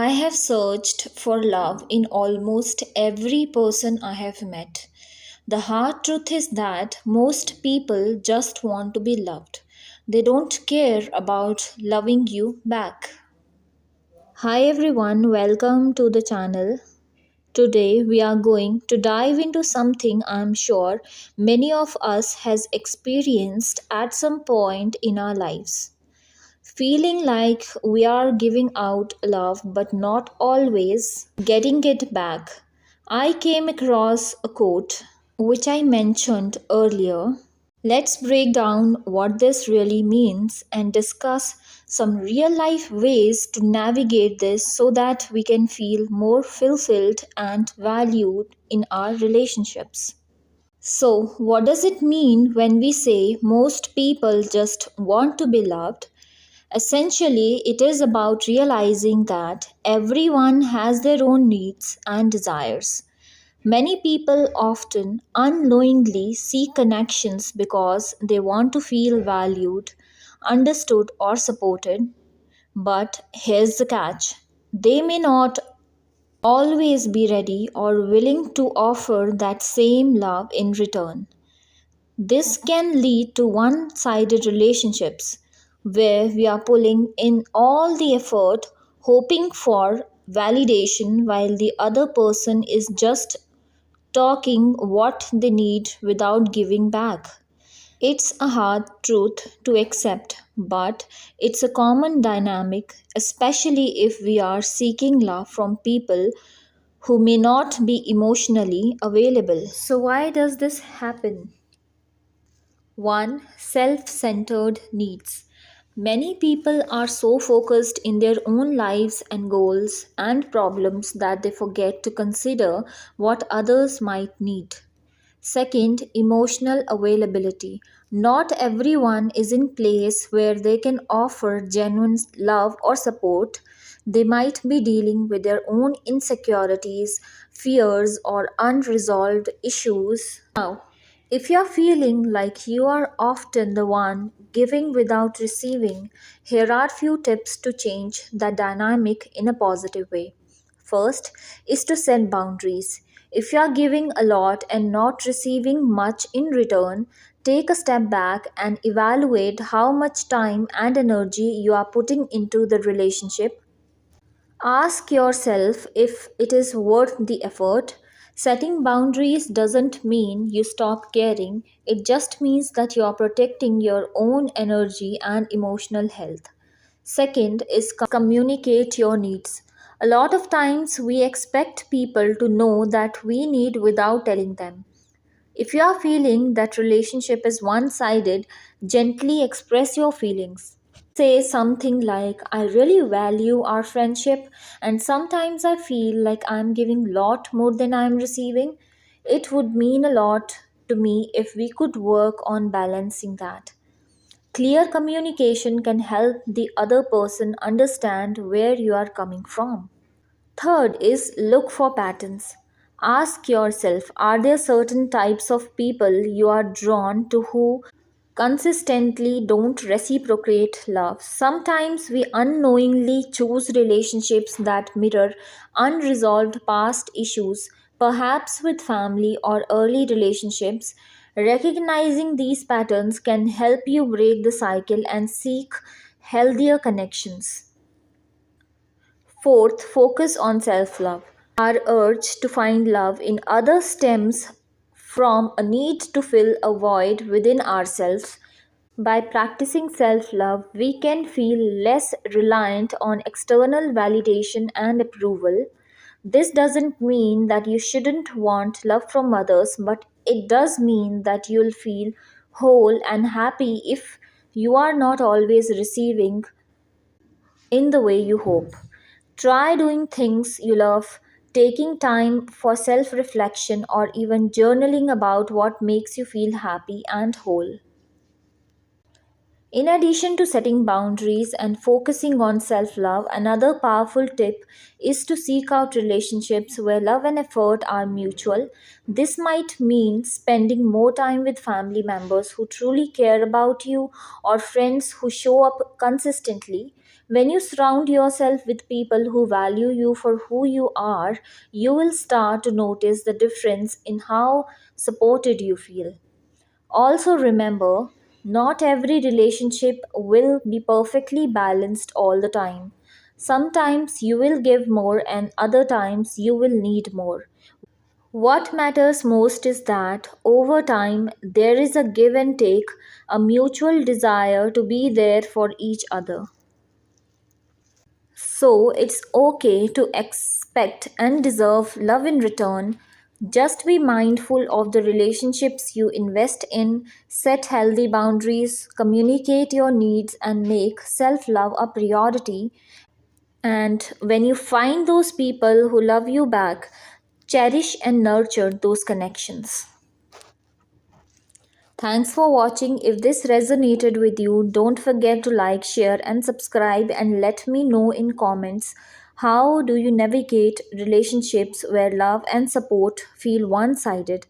I have searched for love in almost every person I have met. The hard truth is that most people just want to be loved. They don't care about loving you back. Hi everyone, welcome to the channel. Today we are going to dive into something I'm sure many of us has experienced at some point in our lives. Feeling like we are giving out love but not always getting it back. I came across a quote which I mentioned earlier. Let's break down what this really means and discuss some real life ways to navigate this so that we can feel more fulfilled and valued in our relationships. So, what does it mean when we say most people just want to be loved? Essentially, it is about realizing that everyone has their own needs and desires. Many people often unknowingly seek connections because they want to feel valued, understood, or supported. But here's the catch: they may not always be ready or willing to offer that same love in return. This can lead to one sided relationships where we are pulling in all the effort, hoping for validation, while the other person is just talking what they need without giving back. It's a hard truth to accept, but it's a common dynamic, especially if we are seeking love from people who may not be emotionally available. So, why does this happen? 1. Self centered needs. Many people are so focused in their own lives and goals and problems that they forget to consider what others might need. Second, emotional availability. Not everyone is in place where they can offer genuine love or support. They might be dealing with their own insecurities, fears, or unresolved issues. Now, if you're feeling like you are often the one giving without receiving, here are few tips to change that dynamic in a positive way. First is to set boundaries. If you are giving a lot and not receiving much in return, take a step back and evaluate how much time and energy you are putting into the relationship. Ask yourself if it is worth the effort. Setting boundaries doesn't mean you stop caring, it just means that you are protecting your own energy and emotional health. Second is communicate your needs. A lot of times we expect people to know that we need without telling them. If you are feeling that relationship is one sided, gently express your feelings. Say something like, I really value our friendship, and sometimes I feel like I'm giving a lot more than I'm receiving. It would mean a lot to me if we could work on balancing that. Clear communication can help the other person understand where you are coming from. Third is look for patterns. Ask yourself, are there certain types of people you are drawn to who consistently don't reciprocate love? Sometimes we unknowingly choose relationships that mirror unresolved past issues, perhaps with family or early relationships. Recognizing these patterns can help you break the cycle and seek healthier connections. Fourth, focus on self love. Our urge to find love in others stems from a need to fill a void within ourselves. By practicing self love, we can feel less reliant on external validation and approval. This doesn't mean that you shouldn't want love from others, but it does mean that you'll feel whole and happy if you are not always receiving in the way you hope. Try doing things you love, taking time for self reflection, or even journaling about what makes you feel happy and whole. In addition to setting boundaries and focusing on self love, another powerful tip is to seek out relationships where love and effort are mutual. This might mean spending more time with family members who truly care about you or friends who show up consistently. When you surround yourself with people who value you for who you are, you will start to notice the difference in how supported you feel. Also, remember, not every relationship will be perfectly balanced all the time. Sometimes you will give more, and other times you will need more. What matters most is that over time there is a give and take, a mutual desire to be there for each other. So it's okay to expect and deserve love in return. Just be mindful of the relationships you invest in, set healthy boundaries, communicate your needs, and make self love a priority. And when you find those people who love you back, cherish and nurture those connections. Thanks for watching. If this resonated with you, don't forget to like, share, and subscribe, and let me know in comments how do you navigate relationships where love and support feel one sided.